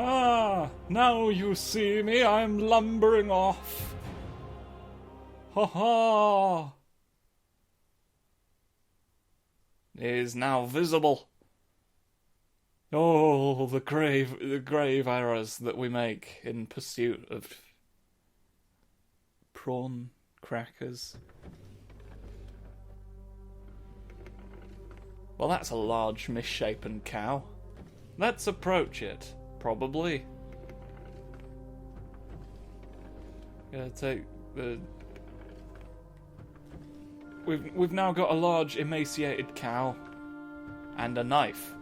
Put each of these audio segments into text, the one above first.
Ah, now you see me, I'm lumbering off. Ha ha! It is now visible. Oh, the grave errors that we make in pursuit of prawn crackers. Well, that's a large, misshapen cow. Let's approach it. Probably. Gonna take the... We've now got a large, emaciated cow and a knife.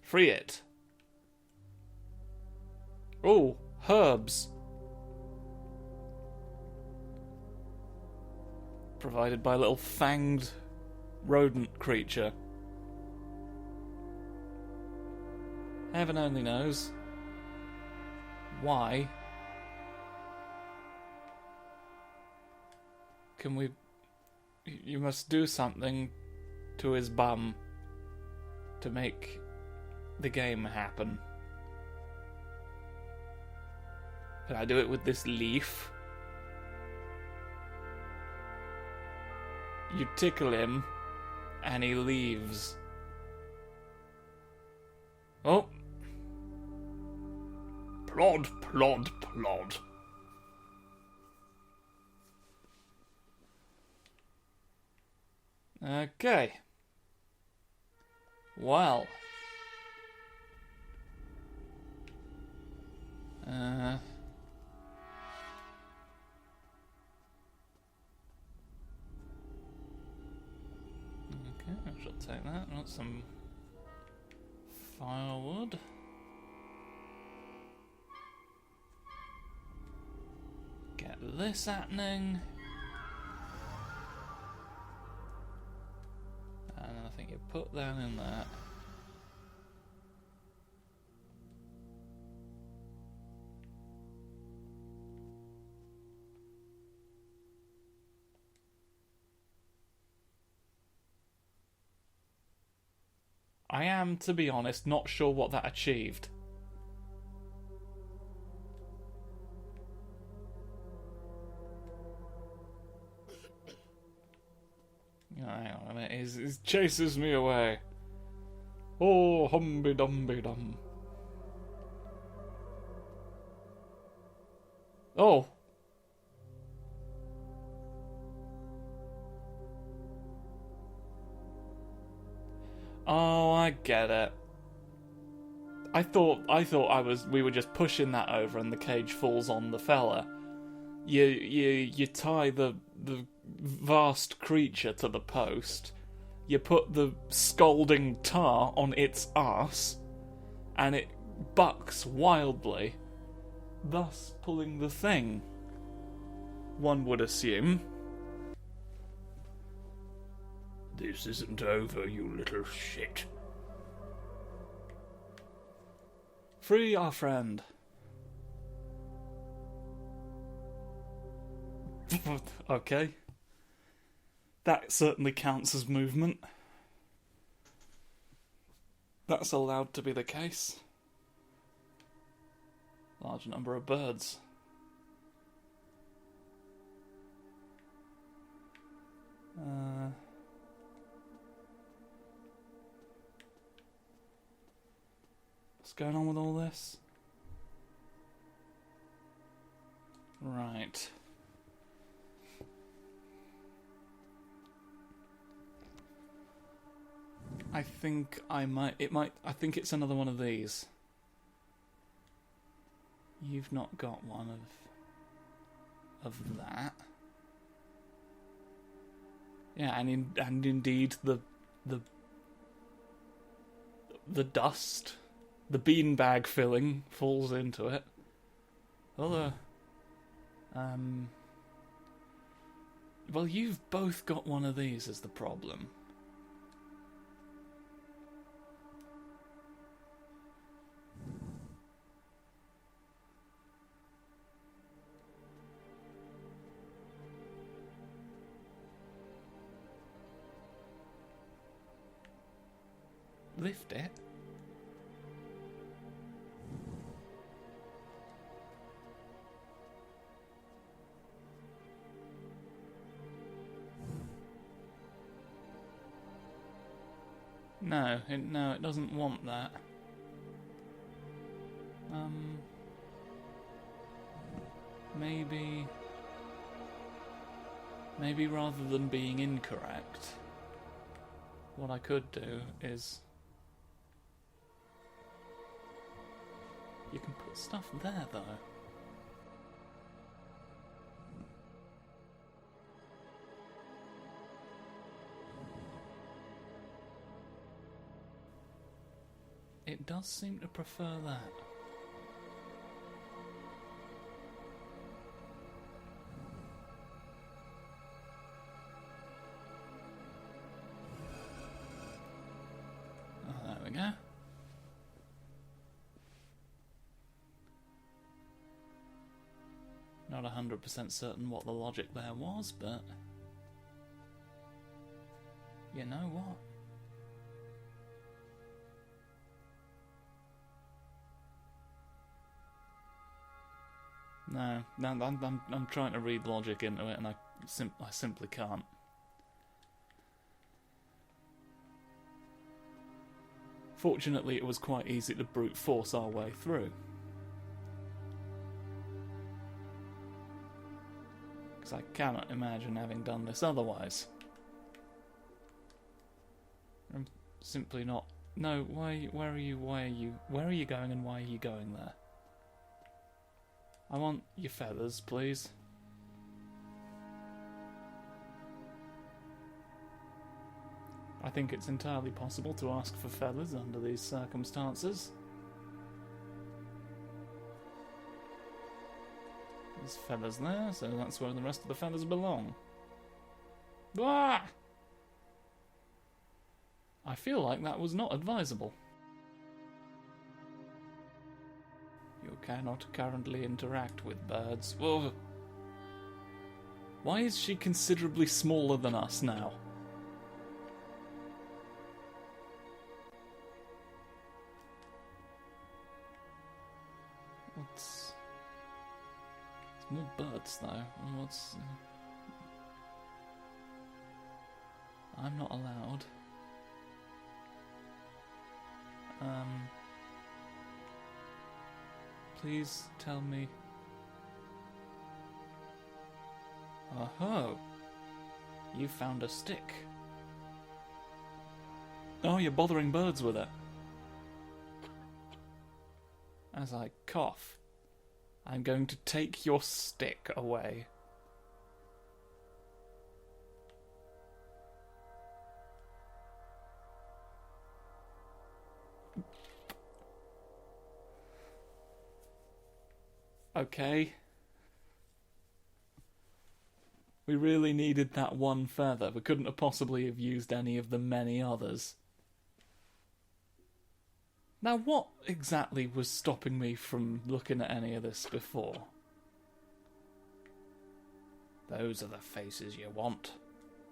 Free it. Oh, herbs. Provided by a little fanged rodent creature. Heaven only knows why. Can we... You must do something to his bum to make the game happen. Can I do it with this leaf? You tickle him, and he leaves. Oh. Plod, plod, plod. Okay. Well. Okay, I shall take that. Want some firewood. Get this happening. And I think you put that in there. I am, to be honest, not sure what that achieved. Oh, hang on a minute, it chases me away. Oh, humby-dumby-dum. Oh. Oh, I get it. I thought we were just pushing that over and the cage falls on the fella. You tie the vast creature to the post. You put the scalding tar on its arse, and it bucks wildly, thus pulling the thing. One would assume. This isn't over, you little shit. Free our friend. Okay. That certainly counts as movement. That's allowed to be the case. Large number of birds. What's going on with all this? Right. I think I think it's another one of these. You've not got one of that. Yeah, and indeed the dust, the beanbag filling falls into it. Although, well, you've both got one of these is the problem. Lift it. No, it doesn't want that. Maybe rather than being incorrect, what I could do is... You can put stuff there, though. It does seem to prefer that. Oh, there we go. Not 100% certain what the logic there was, but... You know what? No, I'm trying to read logic into it, and I simply can't. Fortunately, it was quite easy to brute force our way through. Because I cannot imagine having done this otherwise. I'm simply not... No, where are you going and why are you going there? I want your feathers, please. I think it's entirely possible to ask for feathers under these circumstances. There's feathers there, so that's where the rest of the feathers belong. Ah! I feel like that was not advisable. You cannot currently interact with birds. Whoa. Why is she considerably smaller than us now? What's... There's more birds though. What's... I'm not allowed. Please tell me. Oh, you found a stick. Oh, you're bothering birds with it. As I cough, I'm going to take your stick away. Okay. We really needed that one feather. We couldn't have possibly have used any of the many others. Now, what exactly was stopping me from looking at any of this before? Those are the faces you want,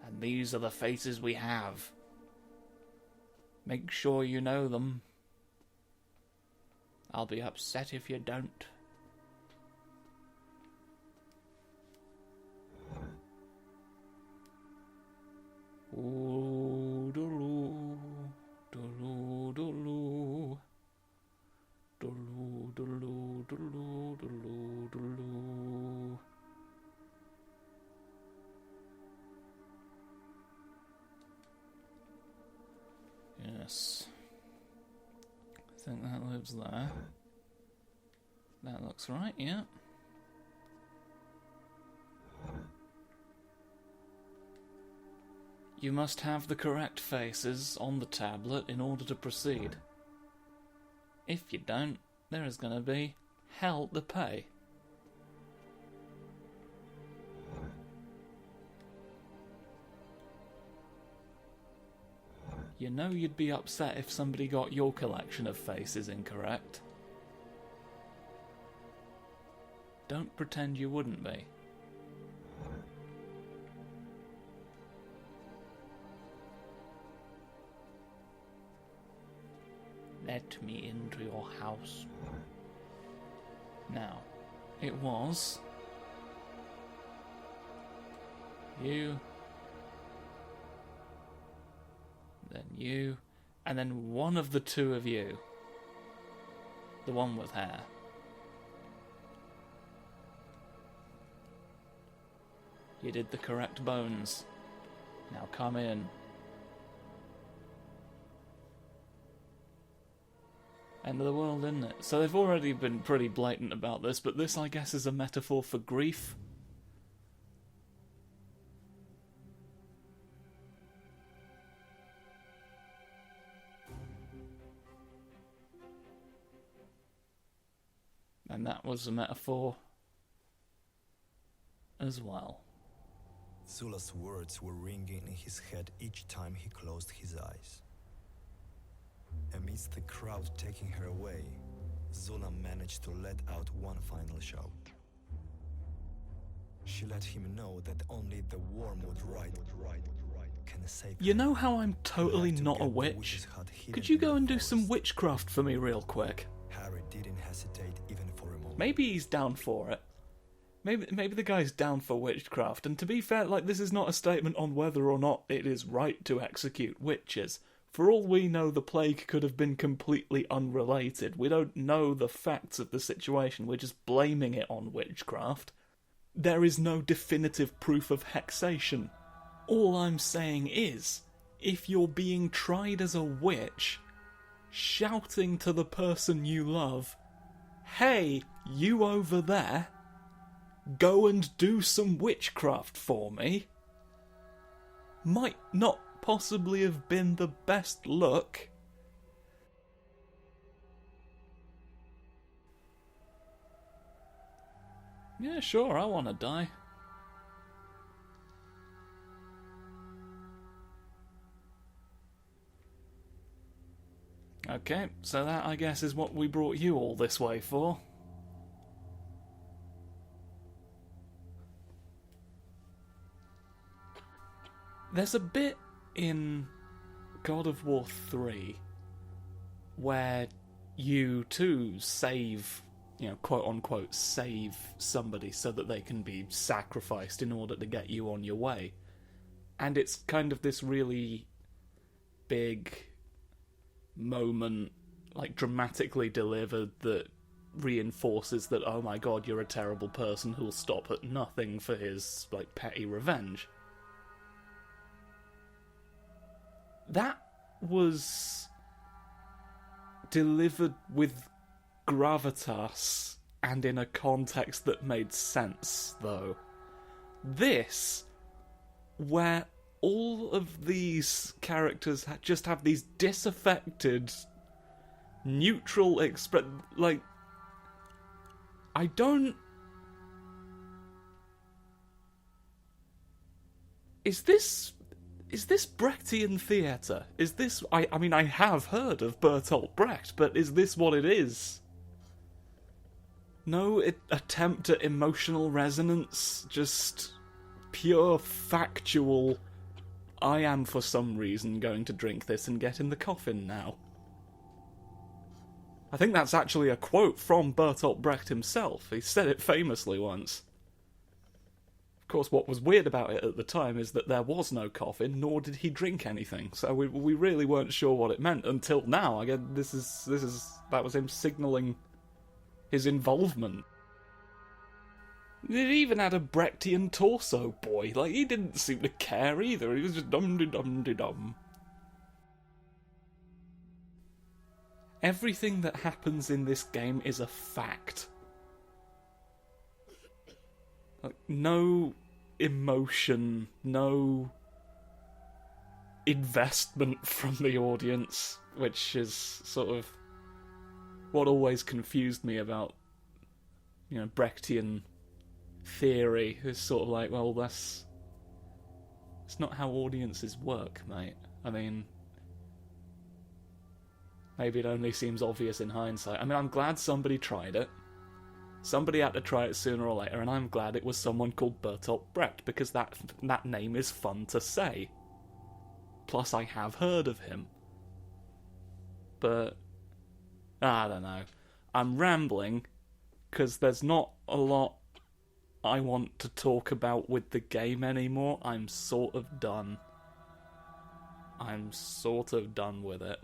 and these are the faces we have. Make sure you know them. I'll be upset if you don't. Ooh, doo-doo, doo-doo, doo-doo, doo-doo, doo-doo, doo-doo, doo-doo, doo-doo. Yes. I think that lives there. That looks right, yeah. You must have the correct faces on the tablet in order to proceed. If you don't, there is going to be hell to pay. You know you'd be upset if somebody got your collection of faces incorrect. Don't pretend you wouldn't be. Let me into your house. Now, it was you, then you, And then one of the two of you, the one with hair, you did the correct bones. Now come in. End of the world, isn't it? So they've already been pretty blatant about this, but this, I guess, is a metaphor for grief. And that was a metaphor as well. Zula's words were ringing in his head each time he closed his eyes. Amidst the crowd taking her away, Zula managed to let out one final shout. She let him know that only the Wormwood Rite can save her. You know how I'm totally not a witch? Could you go and do some witchcraft for me real quick? Harry didn't hesitate even for a moment. Maybe he's down for it. Maybe the guy's down for witchcraft, and to be fair, like, this is not a statement on whether or not it is right to execute witches. For all we know, the plague could have been completely unrelated. We don't know the facts of the situation, we're just blaming it on witchcraft. There is no definitive proof of hexation. All I'm saying is, if you're being tried as a witch, shouting to the person you love, "Hey, you over there, go and do some witchcraft for me," might not possibly have been the best look. Yeah, sure, I want to die. Okay, so that, I guess, is what we brought you all this way for. There's a bit in God of War 3 where you too save, quote unquote, save somebody so that they can be sacrificed in order to get you on your way. And it's kind of this really big moment, like dramatically delivered, that reinforces that, oh my god, you're a terrible person who'll stop at nothing for his, like, petty revenge. That was delivered with gravitas and in a context that made sense, though. This, where all of these characters just have these disaffected, neutral like, I don't... Is this Brechtian theatre? Is this... I mean, I have heard of Bertolt Brecht, but is this what it is? No attempt at emotional resonance, just pure factual, I am for some reason going to drink this and get in the coffin now. I think that's actually a quote from Bertolt Brecht himself. He said it famously once. Of course, what was weird about it at the time is that there was no coffin, nor did he drink anything. So we really weren't sure what it meant until now. I guess that was him signalling his involvement. It even had a Brechtian torso boy. Like, he didn't seem to care either. He was just dum-de-dum-de-dum. Everything that happens in this game is a fact. Like, no emotion, no investment from the audience, which is sort of what always confused me about, Brechtian theory. Is sort of like, well, it's not how audiences work, mate. I mean, maybe it only seems obvious in hindsight. I mean, I'm glad somebody tried it. Somebody had to try it sooner or later, and I'm glad it was someone called Bertolt Brecht, because that name is fun to say. Plus, I have heard of him. But I don't know. I'm rambling, because there's not a lot I want to talk about with the game anymore. I'm sort of done. I'm sort of done with it.